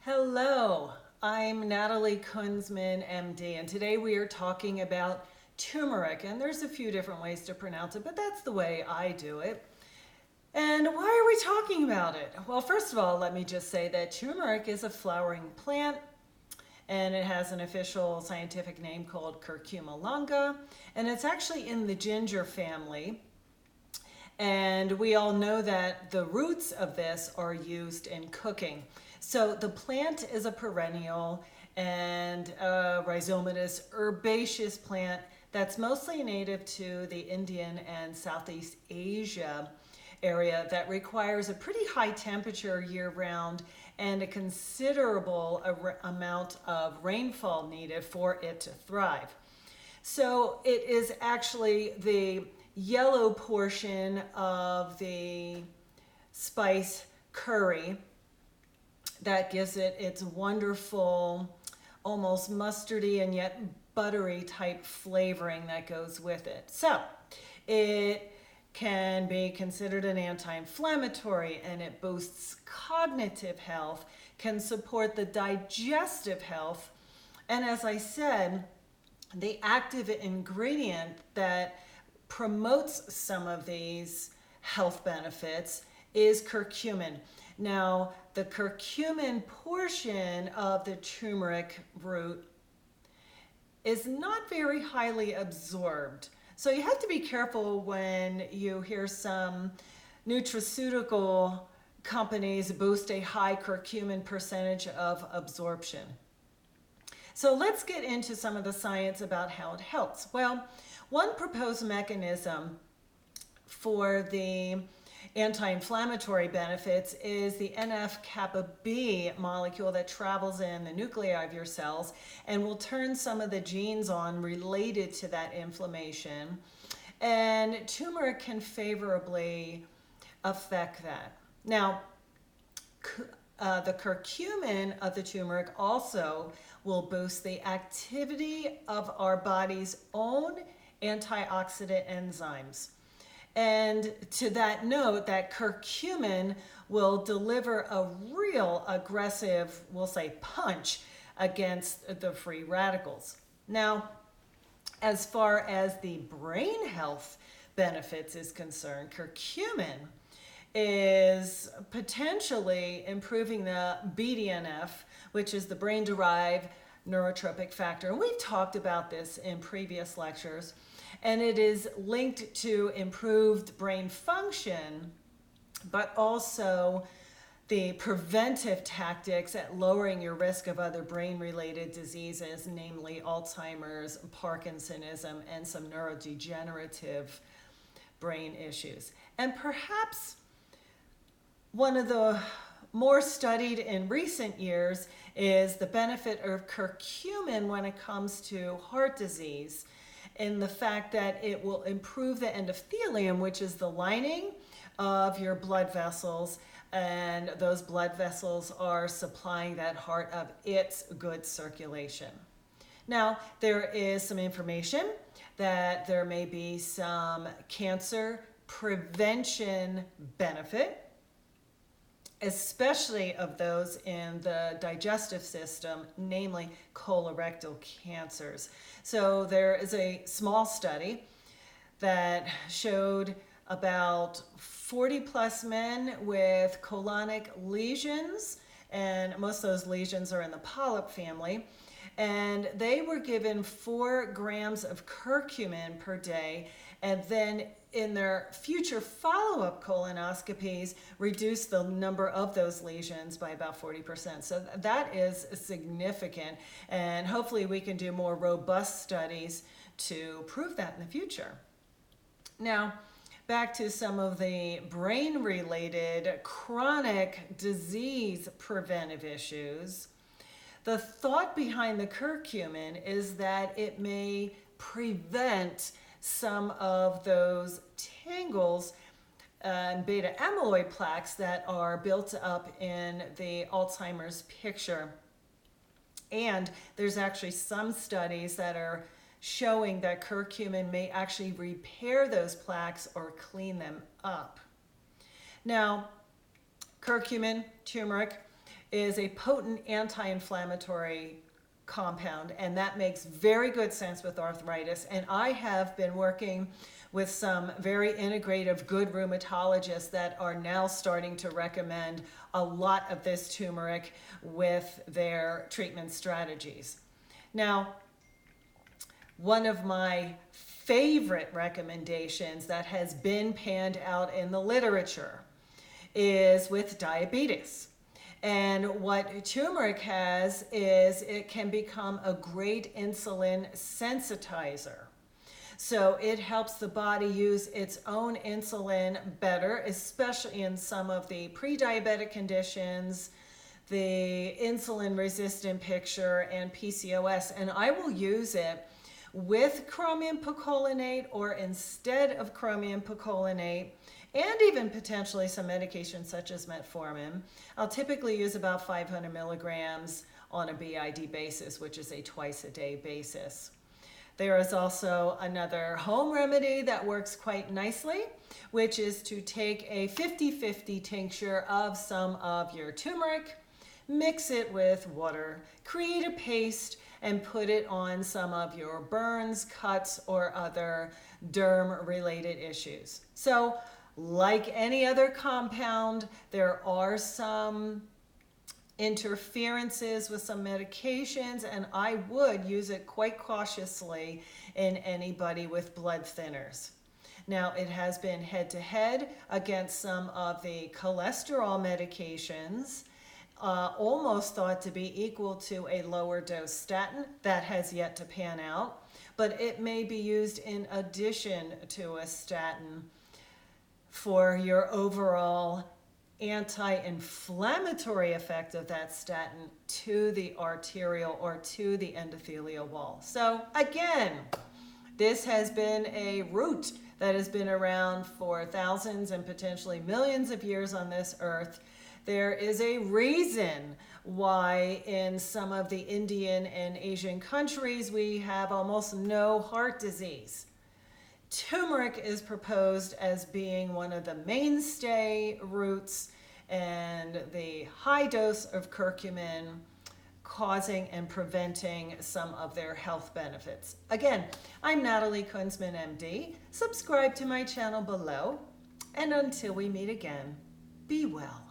Hello, I'm Natalie Kunsman, MD, and today we are talking about turmeric. And there's a few different ways to pronounce it, but that's the way I do it. And why are we talking about it? Well, first of all, let me just say that turmeric is a flowering plant, and it has an official scientific name called Curcuma longa, and it's actually in the ginger family. And we all know that the roots of this are used in cooking. So the plant is a perennial and a rhizomatous herbaceous plant that's mostly native to the Indian and Southeast Asia area that requires a pretty high temperature year-round and a considerable amount of rainfall needed for it to thrive. So it is actually the yellow portion of the spice curry that gives it its wonderful, almost mustardy and yet buttery type flavoring that goes with it. So it can be considered an anti-inflammatory, and it boosts cognitive health, can support the digestive health, and as I said, the active ingredient that promotes some of these health benefits is curcumin. Now, the curcumin portion of the turmeric root is not very highly absorbed. So you have to be careful when you hear some nutraceutical companies boost a high curcumin percentage of absorption. So let's get into some of the science about how it helps. Well, one proposed mechanism for the anti-inflammatory benefits is the NF-kappa B molecule that travels in the nuclei of your cells and will turn some of the genes on related to that inflammation. And turmeric can favorably affect that. Now, the curcumin of the turmeric also will boost the activity of our body's own antioxidant enzymes. And to that note, that curcumin will deliver a real aggressive, we'll say, punch against the free radicals. Now, as far as the brain health benefits is concerned, curcumin is potentially improving the BDNF, which is the brain-derived neurotropic factor. And we've talked about this in previous lectures. And it is linked to improved brain function, but also the preventive tactics at lowering your risk of other brain-related diseases, namely Alzheimer's, Parkinsonism, and some neurodegenerative brain issues. And perhaps one of the more studied in recent years is the benefit of curcumin when it comes to heart disease, in the fact that it will improve the endothelium, which is the lining of your blood vessels, and those blood vessels are supplying that heart of its good circulation. Now, there is some information that there may be some cancer prevention benefit, especially of those in the digestive system, namely colorectal cancers. So there is a small study that showed about 40 plus men with colonic lesions, and most of those lesions are in the polyp family, and they were given 4 grams of curcumin per day, and then in their future follow-up colonoscopies, reduce the number of those lesions by about 40%. So that is significant, and hopefully we can do more robust studies to prove that in the future. Now, back to some of the brain-related chronic disease preventive issues. The thought behind the curcumin is that it may prevent some of those tangles and beta amyloid plaques that are built up in the Alzheimer's picture. And there's actually some studies that are showing that curcumin may actually repair those plaques or clean them up. Now, curcumin, turmeric, is a potent anti-inflammatory compound, and that makes very good sense with arthritis. And I have been working with some very integrative, good rheumatologists that are now starting to recommend a lot of this turmeric with their treatment strategies. Now, one of my favorite recommendations that has been panned out in the literature is with diabetes. And what turmeric has is it can become a great insulin sensitizer. So it helps the body use its own insulin better, especially in some of the pre-diabetic conditions, the insulin resistant picture, and PCOS. And I will use it with chromium picolinate or instead of chromium picolinate, and even potentially some medications such as metformin. I'll typically use about 500 milligrams on a BID basis, which is a twice a day basis. There is also another home remedy that works quite nicely, which is to take a 50-50 tincture of some of your turmeric, mix it with water, create a paste, and put it on some of your burns, cuts, or other derm-related issues. So, like any other compound, there are some interferences with some medications, and I would use it quite cautiously in anybody with blood thinners. Now, it has been head-to-head against some of the cholesterol medications, almost thought to be equal to a lower dose statin. That has yet to pan out, but it may be used in addition to a statin for your overall anti-inflammatory effect of that statin to the arterial or to the endothelial wall. So again, this has been a root that has been around for thousands and potentially millions of years on this earth. There is a reason why in some of the Indian and Asian countries we have almost no heart disease. Turmeric is proposed as being one of the mainstay roots, and the high dose of curcumin causing and preventing some of their health benefits. Again, I'm Natalie Kunsman, MD. Subscribe to my channel below, and until we meet again, be well.